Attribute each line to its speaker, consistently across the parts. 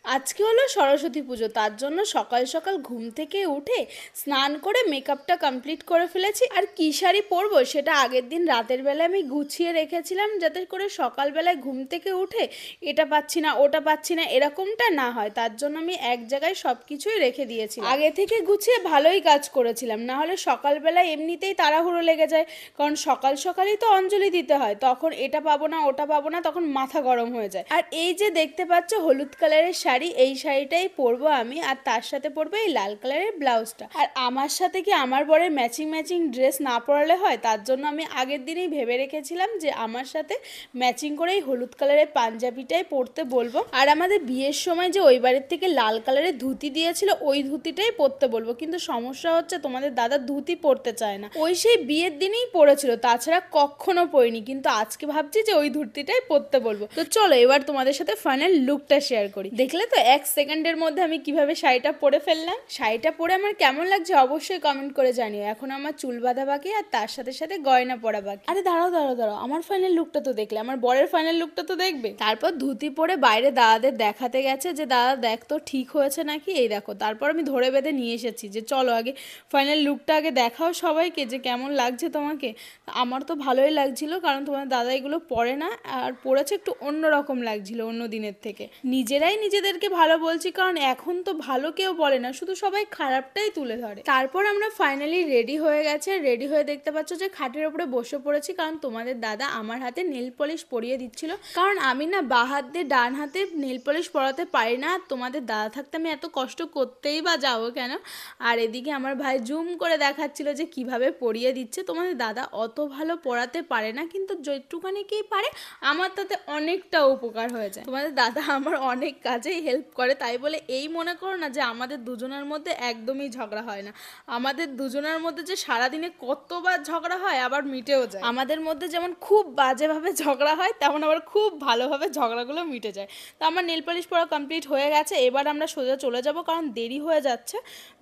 Speaker 1: আজকে হলো সরস্বতী পুজো, তার জন্য সকাল সকাল ঘুম থেকে উঠে স্নান করে মেকআপটা কমপ্লিট করে ফেলেছি। আর কী শাড়ি পরবো সেটা আগের দিন রাতের বেলা আমি গুছিয়ে রেখেছিলাম, যাতে করে সকালবেলায় ঘুম থেকে উঠে এটা পাচ্ছি না ওটা পাচ্ছি না এরকমটা না হয়। তার জন্য আমি এক জায়গায় সব কিছুই রেখে দিয়েছি, আগে থেকে গুছিয়ে ভালোই কাজ করেছিলাম। না হলে সকালবেলায় এমনিতেই তাড়াহুড়ো লেগে যায়, কারণ সকাল সকালই তো অঞ্জলি দিতে হয়, তখন এটা পাবো না ওটা পাবো না, তখন মাথা গরম হয়ে যায়। আর এই যে দেখতে পাচ্ছ হলুদ কালারের শাড়ি, এই শাড়িটাই পরবো আমি, আর তার সাথে পরবো এই লাল কালারের ব্লাউজটা। আর আমার সাথে কি আমার বরের ম্যাচিং ম্যাচিং ড্রেস না পরালে হয়, তার জন্য আমি আগের দিনেই ভেবে রেখেছিলাম যে আমার সাথে ম্যাচিং করে এই হলুদ কালারের পাঞ্জাবিটাই পরতে বলবো। আর আমাদের বিয়ের সময় যে ওই বাড়ির থেকে লাল কালারের ধুতি দিয়েছিল, ওই ধুতিটাই পরতে বলবো। কিন্তু সমস্যা হচ্ছে তোমাদের দাদা ধুতি পরতে চায় না, ওই সেই বিয়ের দিনেই পরেছিল, তাছাড়া কখনো পরিনি। কিন্তু আজকে ভাবছি যে ওই ধুতিটাই পরতে বলবো। তো চলো এবার তোমাদের সাথে ফাইনাল লুকটা শেয়ার করি। দেখলে তো 1 সেকেন্ডের মধ্যে আমি কিভাবে শাড়িটা পরে ফেললাম। শাড়িটা পরে আমার কেমন লাগছে অবশ্যই কমেন্ট করে জানিও। এখন আমার চুল বাঁধা বাকি, আর তার সাথে সাথে গয়না পরা বাকি। আরে দাঁড়াও দাঁড়াও দাঁড়াও, আমার ফাইনাল লুকটা তো দেখলে, আমার বরের ফাইনাল লুকটা তো দেখবে। তারপর ধুতি পরে বাইরে দাদাদের দেখাতে গেছে যে দাদা দেখ তো ঠিক হয়েছে নাকি, এই দেখো। তারপর আমি ধরে বেঁধে নিয়ে এসেছি যে চলো আগে ফাইনাল লুকটা আগে দেখাও সবাইকে যে কেমন লাগছে তোমাকে। আমার তো ভালোই লাগছিল, কারণ তোমার দাদা এগুলো পরে না, আর পরেছে একটু অন্যরকম লাগছিল অন্য দিনের থেকে। নিজেরাই নিজেদেরকে ভালো বলছি, কারণ এখন তো ভালো কেউ বলে না, শুধু সবাই খারাপটাই তুলে ধরে। তারপর আমরা ফাইনালি রেডি হয়ে গেছে, রেডি হয়ে দেখতে পাচ্ছ যে খাটের ওপরে বসে পড়েছি, কারণ তোমাদের দাদা আমার হাতে নেল পলিশ পরিয়ে দিচ্ছিল, কারণ আমি না বাঁ হাত দিয়ে ডান হাতে নেল পলিশ পরাতে পারি না। তোমাদের দাদা থাকতে আমি এত কষ্ট করতেই বা যাবো কেন। আর এদিকে আমার ভাই জুম করে দেখাচ্ছিল যে কিভাবে পরিয়ে দিচ্ছে। তোমাদের দাদা অত ভালো পড়াতে পারে না, কিন্তু যেটুখানি কি পারে আমার তাতে অনেকটা উপকার হয়ে যায়। তোমাদের দাদা আমার অনেক কাজেই হেল্প করে, তাই বলে এই মনে করো না যে আমাদের দুজনের মধ্যে একদমই ঝগড়া হয় না। আমাদের দুজনের মধ্যে যে সারাদিনে কতবার ঝগড়া হয় আবার মিটেও যায়। আমাদের মধ্যে যেমন খুব বাজেভাবে ঝগড়া হয়, তেমন আবার খুব ভালোভাবে ঝগড়াগুলো মিটে যায়। তো আমার নেল পলিশ পরা কমপ্লিট হয়ে গেছে, এবার আমরা সোজা চলে যাব, কারণ দেরি হয়ে যাচ্ছে।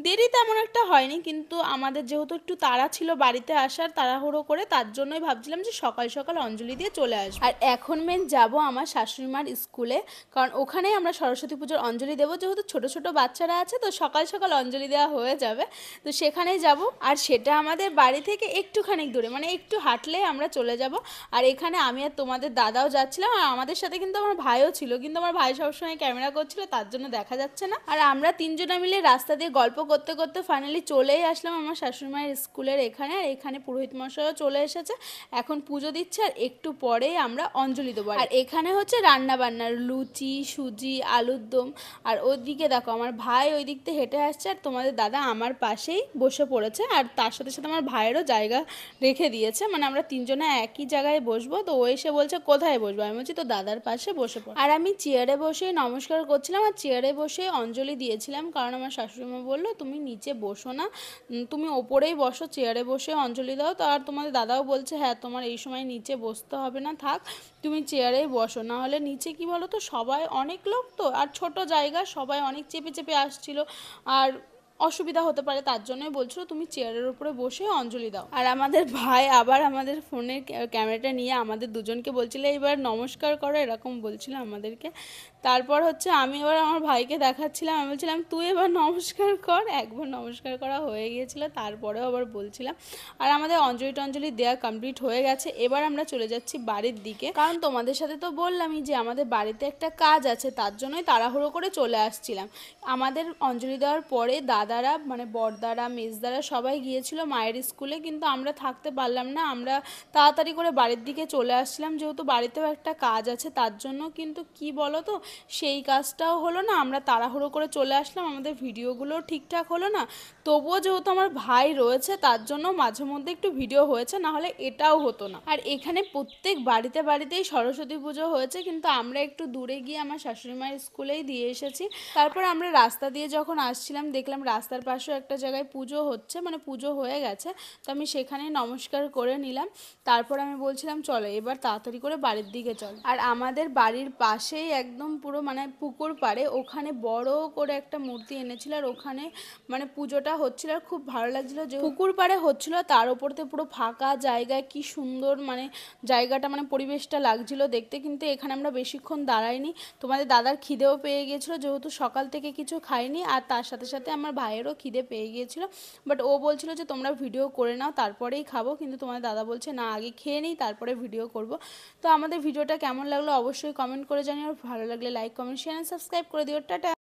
Speaker 1: দেরি তেমন একটা হয়নি, কিন্তু আমাদের যেহেতু একটু তাড়া ছিল বাড়িতে আসার, তাড়াহুড়ো করে, তার জন্যই ভাবছিলাম যে সকাল সকাল অঞ্জলি দিয়ে চলে আসবো। আর এখন মেন যাব আমার শাশুড়ি মার স্কুলে, কারণ ওখানেই আমরা সরস্বতী পুজোর অঞ্জলি দেবো। যেহেতু ছোট ছোট বাচ্চারা আছে, তো সকাল সকাল অঞ্জলি দেওয়া হয়ে যাবে, তো সেখানেই যাব। আর সেটা আমাদের বাড়ি থেকে একটুখানি দূরে, মানে একটু হাঁটলে আমরা চলে যাব। আর এখানে আমি আর তোমাদের দাদাও যাচ্ছিলাম, আর আমাদের সাথে কিন্তু আমার ভাইও ছিল, কিন্তু আমার ভাই সবসময় ক্যামেরা করছিল, তার জন্য দেখা যাচ্ছে না। আর আমরা তিনজনে মিলে রাস্তা দিয়ে গল্প করতে করতে ফাইনালি চলেই আসলাম আমার শাশুড়ি মায়ের স্কুলের এখানে। আর এখানে পুরোহিত মশাইও চলে এসেছে, এখন পুজো দিচ্ছে, আর একটু পরেই আমরা অঞ্জলি দেবো। আর এখানে হচ্ছে রান্না বান্নার লুচি, সুজি, আলুর দম। আর ওইদিকে দেখো আমার ভাই ওই দিক থেকে হেঁটে আসছে, আর তোমাদের দাদা আমার পাশেই বসে পড়েছে, আর তার সাথে সাথে আমার ভাইয়েরও জায়গা রেখে দিয়েছে, মানে আমরা তিনজনে একই জায়গায় বসবো। তো ও এসে বলছে কোথায় বসবো, আমি বলছি তো দাদার পাশে বসে পড়। আর আমি চেয়ারে বসে নমস্কার করছিলাম, আর চেয়ারে বসে অঞ্জলি দিয়েছিলাম, কারণ আমার শাশুড়িমা বললো তুমি নিচে বসো না, তুমি ওপরেই বসো, চেয়ারে বসে অঞ্জলি দাও। তো আর তোমাদের দাদাও বলছে হ্যাঁ তোমার এই সময় নিচে বসতে হবে না, থাক তুমি চেয়ারেই বসো, না হলে নিচে কি বলো তো সবাই অনেক লোক তো, আর ছোট জায়গা, সবাই অনেক চেপে চেপে আসছিল, আর অসুবিধা হতে পারে, তার জন্যই বলছিল তুমি চেয়ারের উপরে বসে অঞ্জলি দাও। আর আমাদের ভাই আবার আমাদের ফোনের ক্যামেরাটা নিয়ে আমাদের দুজনকে বলছিল এবার নমস্কার করো, এরকম বলছিল আমাদেরকে। তারপর হচ্ছে আমি এবার আমার ভাইকে দেখাচ্ছিলাম, আমি বলছিলাম তুই এবার নমস্কার কর। একবার নমস্কার করা হয়ে গিয়েছিল, তারপরেও আবার বলছিলাম। আর আমাদের অঞ্জলি টঞ্জলি দেওয়া কমপ্লিট হয়ে গেছে, এবার আমরা চলে যাচ্ছি বাড়ির দিকে, কারণ তোমাদের সাথে তো বললামই যে আমাদের বাড়িতে একটা কাজ আছে, তার জন্যই তাড়াহুড়ো করে চলে আসছিলাম। আমাদের অঞ্জলি দেওয়ার পরে দাদারা, মানে বড়দারা, মেজদারা সবাই গিয়েছিল মায়ের স্কুলে, কিন্তু আমরা থাকতে পারলাম না, আমরা তাড়াতাড়ি করে বাড়ির দিকে চলে আসছিলাম, যেহেতু বাড়িতেও একটা কাজ আছে তার জন্য। কিন্তু কি বলো তো, সেই কাজটাও হলো না, আমরা তাড়াহুড়ো করে চলে আসলাম, আমাদের ভিডিওগুলোও ঠিকঠাক হলো না। তবুও যেহেতু আমার ভাই রয়েছে, তার জন্য মাঝে মধ্যে একটু ভিডিও হয়েছে, না হলে এটাও হতো না। আর এখানে প্রত্যেক বাড়িতে বাড়িতেই সরস্বতী পুজো হয়েছে, কিন্তু আমরা একটু দূরে গিয়ে আমার শাশুড়ি মায়ের স্কুলেই দিয়ে এসেছি। তারপর আমরা রাস্তা দিয়ে যখন আসছিলাম দেখলাম রাস্তার পাশেও একটা জায়গায় পুজো হচ্ছে, মানে পুজো হয়ে গেছে, তো আমি সেখানে নমস্কার করে নিলাম। তারপর আমি বলছিলাম চলো এবার তাড়াতাড়ি করে বাড়ির দিকে চল। আর আমাদের বাড়ির পাশেই একদম পুরো মানে পুকুর পাড়ে ওখানে বড় করে একটা মূর্তি এনেছিল, আর ওখানে মানে পুজোটা হচ্ছিল আর খুব ভালো লাগছিল। যে পুকুর পাড়ে হচ্ছিল তার ওপরতে পুরো ফাঁকা জায়গায় কি সুন্দর মানে জায়গাটা মানে পরিবেশটা লাগছিল দেখতে। কিন্তু এখানে আমরা বেশিক্ষণ দাঁড়াইনি, তোমাদের দাদার খিদেও পেয়ে গিয়েছিলো যেহেতু সকাল থেকে কিছু খাইনি, আর তার সাথে সাথে আমার ভাইয়েরও খিদে পেয়ে গিয়েছিলো। বাট ও বলছিল যে তোমরা ভিডিও করে নাও তারপরেই খাবো, কিন্তু তোমাদের দাদা বলছে না আগে খেয়ে নিই তারপরে ভিডিও করব। তো আমাদের ভিডিওটা কেমন লাগলো অবশ্যই কমেন্ট করে জানিও, আর ভালো লাগলে লাইক কমেন্ট শেয়ার সাবস্ক্রাইব করে দিও। টাটা।